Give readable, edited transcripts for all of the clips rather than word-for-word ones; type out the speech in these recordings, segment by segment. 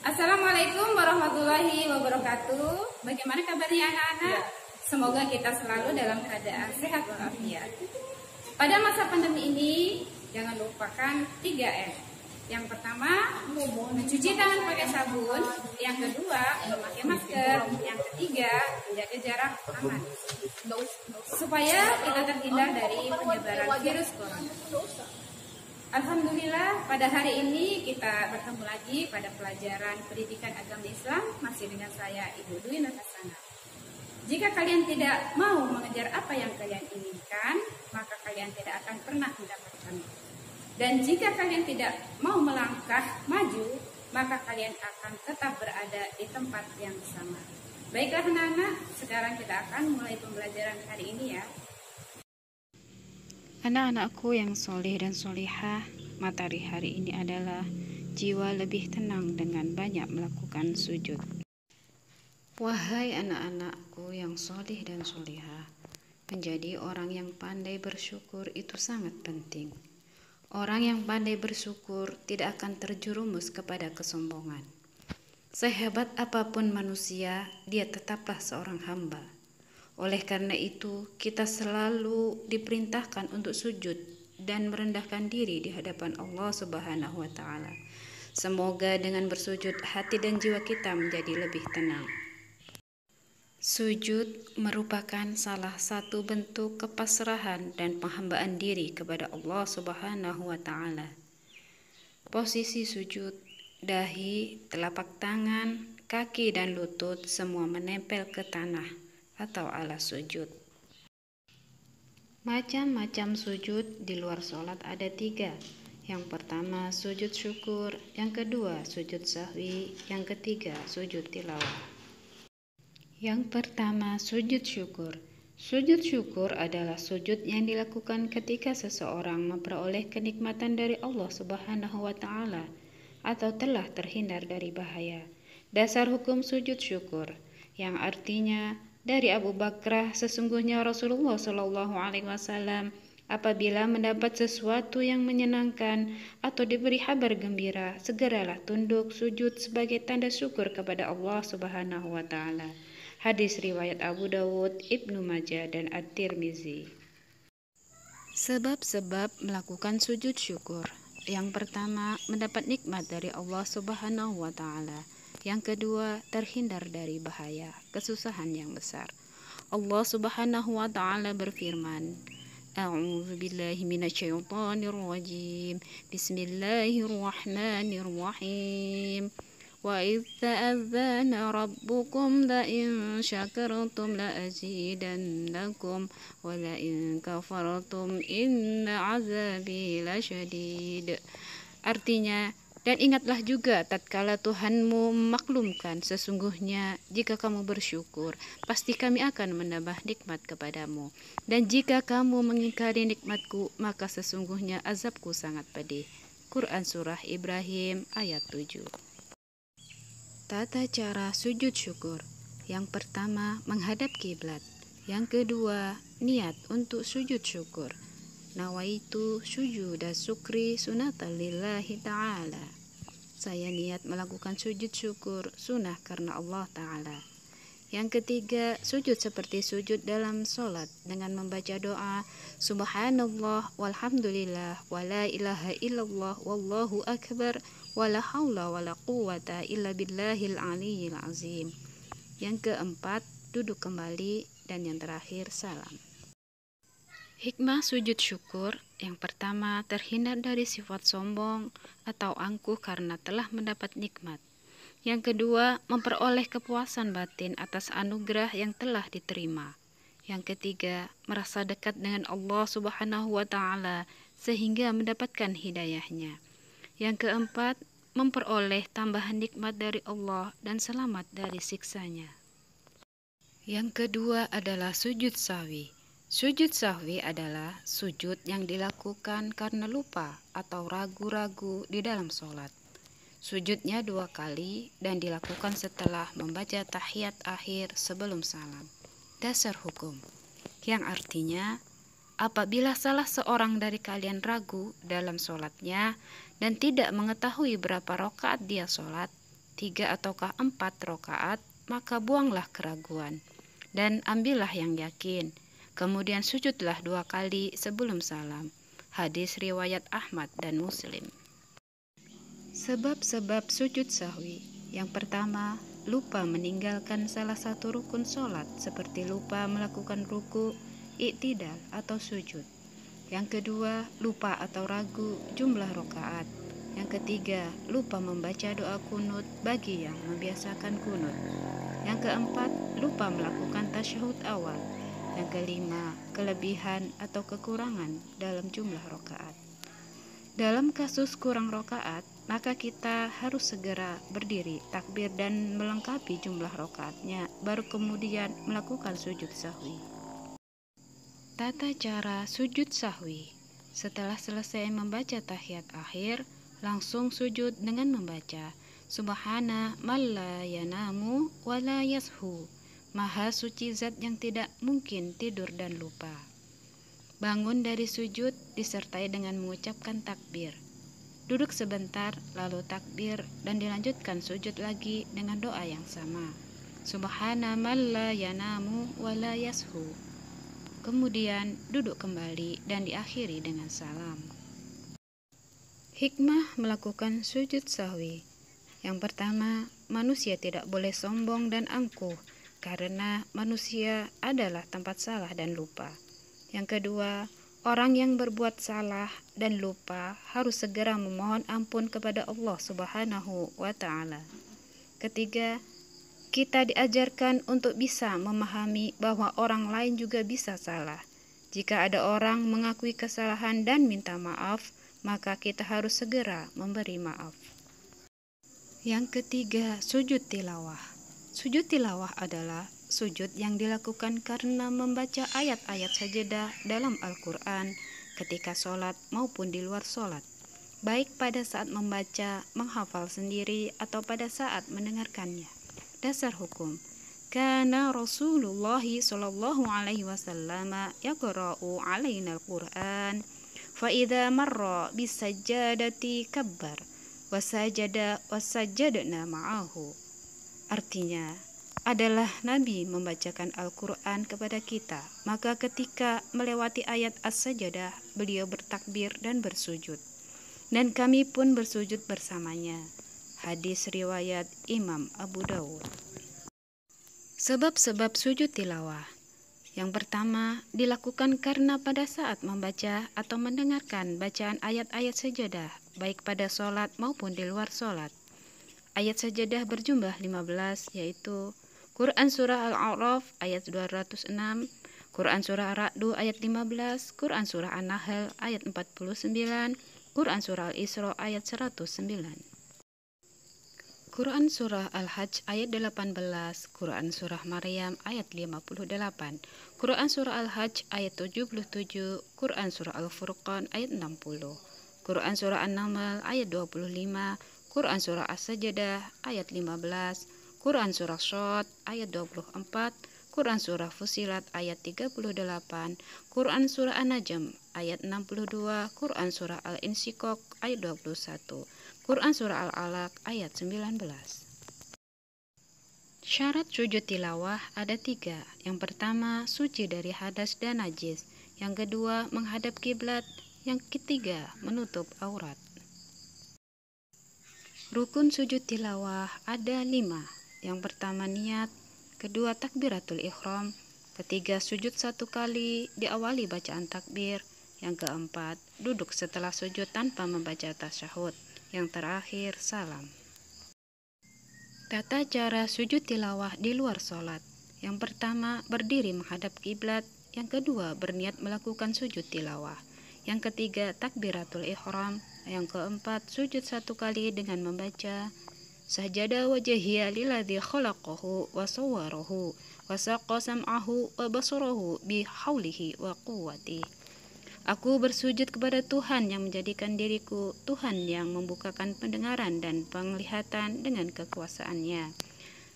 Assalamualaikum warahmatullahi wabarakatuh. Bagaimana kabarnya anak-anak? Semoga kita selalu dalam keadaan sehat walafiat. Pada masa pandemi ini, jangan lupakan 3M. Yang pertama, mencuci tangan pakai sabun. Yang kedua, memakai masker. Yang ketiga, menjaga jarak aman. Supaya kita terhindar dari penyebaran virus corona. Alhamdulillah, pada hari ini kita bertemu lagi pada pelajaran pendidikan agama Islam masih dengan saya Ibu Dwi Natasana. Jika kalian tidak mau mengejar apa yang kalian inginkan, maka kalian tidak akan pernah mendapatkannya. Dan jika kalian tidak mau melangkah maju, maka kalian akan tetap berada di tempat yang sama. Baiklah anak-anak, sekarang kita akan mulai pembelajaran hari ini ya. Anak-anakku yang soleh dan solihah, materi hari ini adalah jiwa lebih tenang dengan banyak melakukan sujud. Wahai anak-anakku yang soleh dan solihah, menjadi orang yang pandai bersyukur itu sangat penting. Orang yang pandai bersyukur tidak akan terjerumus kepada kesombongan. Sehebat apapun manusia, dia tetaplah seorang hamba. Oleh karena itu, kita selalu diperintahkan untuk sujud dan merendahkan diri di hadapan Allah Subhanahu wa Ta'ala. Semoga dengan bersujud, hati dan jiwa kita menjadi lebih tenang. Sujud merupakan salah satu bentuk kepasrahan dan penghambaan diri kepada Allah Subhanahu wa Ta'ala. Posisi sujud, dahi, telapak tangan, kaki, dan lutut semua menempel ke tanah atau alas sujud. Macam-macam sujud di luar sholat ada 3. Yang pertama sujud syukur, yang kedua sujud sahwi, yang ketiga sujud tilawah. Yang pertama sujud syukur. Sujud syukur adalah sujud yang dilakukan ketika seseorang memperoleh kenikmatan dari Allah Subhanahu wa Ta'ala atau telah terhindar dari bahaya. Dasar hukum sujud syukur, yang artinya dari Abu Bakrah, sesungguhnya Rasulullah Shallallahu Alaihi Wasallam apabila mendapat sesuatu yang menyenangkan atau diberi kabar gembira, segeralah tunduk sujud sebagai tanda syukur kepada Allah Subhanahu wa Ta'ala. Hadis riwayat Abu Dawud, Ibnu Majah, dan At-Tirmizi. Sebab-sebab melakukan sujud syukur. Yang pertama, mendapat nikmat dari Allah Subhanahu wa Ta'ala. Yang kedua, terhindar dari bahaya, kesusahan yang besar. Allah Subhanahu wa Ta'ala berfirman, A'udzu billahi minasyaitonir rajim. Bismillahirrahmanirrahim. Wa idz ta'adzana rabbukum la in syakartum la azidannakum wa la in kafartum inna 'adzabi lasyadid. Artinya, dan ingatlah juga tatkala Tuhanmu memaklumkan, sesungguhnya jika kamu bersyukur, pasti kami akan menambah nikmat kepadamu. Dan jika kamu mengingkari nikmatku, maka sesungguhnya azabku sangat pedih. Quran Surah Ibrahim ayat 7. Tata cara sujud syukur. Yang pertama, menghadap kiblat. Yang kedua, niat untuk sujud syukur. Nawaitu sujuda syukri sunatan lillahi ta'ala. Saya niat melakukan sujud syukur sunnah karena Allah Ta'ala. Yang ketiga, sujud seperti sujud dalam sholat dengan membaca doa Subhanallah walhamdulillah wa la ilaha illallah wallahu akbar wa la hawla wa la quwata illa billahil aliyyil azim. Yang keempat, duduk kembali, dan yang terakhir salam. Hikmah sujud syukur. Yang pertama, terhindar dari sifat sombong atau angkuh karena telah mendapat nikmat. Yang kedua, memperoleh kepuasan batin atas anugerah yang telah diterima. Yang ketiga, merasa dekat dengan Allah Subhanahu wa Ta'ala sehingga mendapatkan hidayahnya. Yang keempat, memperoleh tambahan nikmat dari Allah dan selamat dari siksanya. Yang kedua adalah sujud sahwi. Sujud sahwi adalah sujud yang dilakukan karena lupa atau ragu-ragu di dalam sholat. Sujudnya 2 kali dan dilakukan setelah membaca tahiyat akhir sebelum salam. Dasar hukum, yang artinya apabila salah seorang dari kalian ragu dalam sholatnya dan tidak mengetahui berapa rakaat dia sholat, 3 ataukah 4 rakaat, maka buanglah keraguan dan ambillah yang yakin. Kemudian sujudlah 2 kali sebelum salam. Hadis riwayat Ahmad dan Muslim. Sebab-sebab sujud sahwi. Yang pertama, lupa meninggalkan salah satu rukun sholat seperti lupa melakukan ruku, iktidal atau sujud. Yang kedua, lupa atau ragu jumlah rakaat. Yang ketiga, lupa membaca doa kunut bagi yang membiasakan kunut. Yang keempat, lupa melakukan tasyahud awal. Yang kelima, kelebihan atau kekurangan dalam jumlah rakaat. Dalam kasus kurang rakaat, maka kita harus segera berdiri, takbir dan melengkapi jumlah rakaatnya, baru kemudian melakukan sujud sahwi. Tata cara sujud sahwi. Setelah selesai membaca tahiyat akhir, langsung sujud dengan membaca Subhana man la yanamu wa la yashu. Maha suci zat yang tidak mungkin tidur dan lupa. Bangun dari sujud disertai dengan mengucapkan takbir. Duduk sebentar, lalu takbir dan dilanjutkan sujud lagi dengan doa yang sama. Subhana man la yanamu wa la yashu. Kemudian duduk kembali dan diakhiri dengan salam. Hikmah melakukan sujud sahwi. Yang pertama, manusia tidak boleh sombong dan angkuh, karena manusia adalah tempat salah dan lupa. Yang kedua, orang yang berbuat salah dan lupa harus segera memohon ampun kepada Allah Subhanahu wa Ta'ala. Ketiga, kita diajarkan untuk bisa memahami bahwa orang lain juga bisa salah. Jika ada orang mengakui kesalahan dan minta maaf, maka kita harus segera memberi maaf. Yang ketiga, sujud tilawah. Sujud tilawah adalah sujud yang dilakukan karena membaca ayat-ayat sajadah dalam Al-Quran ketika sholat maupun di luar sholat, baik pada saat membaca, menghafal sendiri, atau pada saat mendengarkannya. Dasar hukum. Kana Rasulullah sallallahu alaihi wasallam yaqra'u alaina al-Qur'an fa idza marra bisajadati kabbar wasajadna ma'ahu. Artinya adalah Nabi membacakan Al-Quran kepada kita, maka ketika melewati ayat as-sajadah, beliau bertakbir dan bersujud, dan kami pun bersujud bersamanya. Hadis riwayat Imam Abu Dawud. Sebab-sebab sujud tilawah. Yang pertama, dilakukan karena pada saat membaca atau mendengarkan bacaan ayat-ayat sajadah, baik pada sholat maupun di luar sholat. Ayat sajadah berjumlah 15, yaitu Quran Surah Al-A'raf ayat 206, Quran Surah Ar-Ra'du ayat 15, Quran Surah An-Nahl ayat 49, Quran Surah Al-Isra ayat 109. Quran Surah Al-Hajj ayat 18, Quran Surah Maryam ayat 58, Quran Surah Al-Hajj ayat 77, Quran Surah Al-Furqan ayat 60, Quran Surah An-Naml ayat 25, Quran Surah As-Sajadah ayat 15, Quran Surah Shad ayat 24, Quran Surah Fusilat ayat 38, Quran Surah An-Najm ayat 62, Quran Surah Al-Insyiqaq ayat 21, Quran Surah Al-Alaq ayat 19. Syarat sujud tilawah ada 3. Yang pertama, suci dari hadas dan najis. Yang kedua, menghadap kiblat. Yang ketiga, menutup aurat. Rukun sujud tilawah ada 5. Yang pertama, niat. Kedua, takbiratul ihram. Ketiga, sujud 1 kali, diawali bacaan takbir. Yang keempat, duduk setelah sujud tanpa membaca tasyahud. Yang terakhir, salam. Tata cara sujud tilawah di luar sholat. Yang pertama, berdiri menghadap kiblat. Yang kedua, berniat melakukan sujud tilawah. Yang ketiga, takbiratul ihram. Yang keempat, sujud 1 kali dengan membaca Sajada wajhiya lilladzi khalaqahu wa sawwarahu wa saqa sam'ahu wa basarahu bi haulihi wa quwwatihi. Aku bersujud kepada Tuhan yang menjadikan diriku, Tuhan yang membukakan pendengaran dan penglihatan dengan kekuasaannya.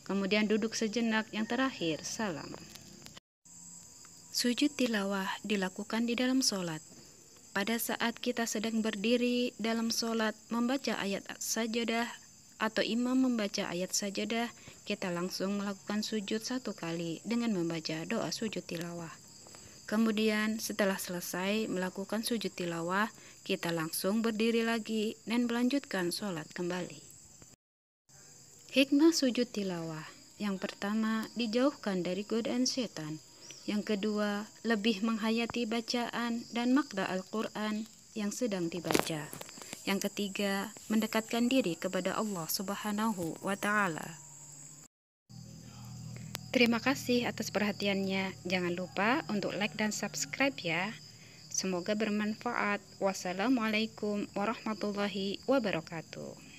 Kemudian duduk sejenak, yang terakhir, salam. Sujud tilawah dilakukan di dalam sholat. Pada saat kita sedang berdiri dalam sholat, membaca ayat sajadah atau imam membaca ayat sajadah, kita langsung melakukan sujud 1 kali dengan membaca doa sujud tilawah. Kemudian setelah selesai melakukan sujud tilawah, kita langsung berdiri lagi dan melanjutkan sholat kembali. Hikmah sujud tilawah. Yang pertama, dijauhkan dari godaan setan. Yang kedua, lebih menghayati bacaan dan makna Al-Quran yang sedang dibaca. Yang ketiga, mendekatkan diri kepada Allah Subhanahu wa Ta'ala. Terima kasih atas perhatiannya. Jangan lupa untuk like dan subscribe ya. Semoga bermanfaat. Wassalamualaikum warahmatullahi wabarakatuh.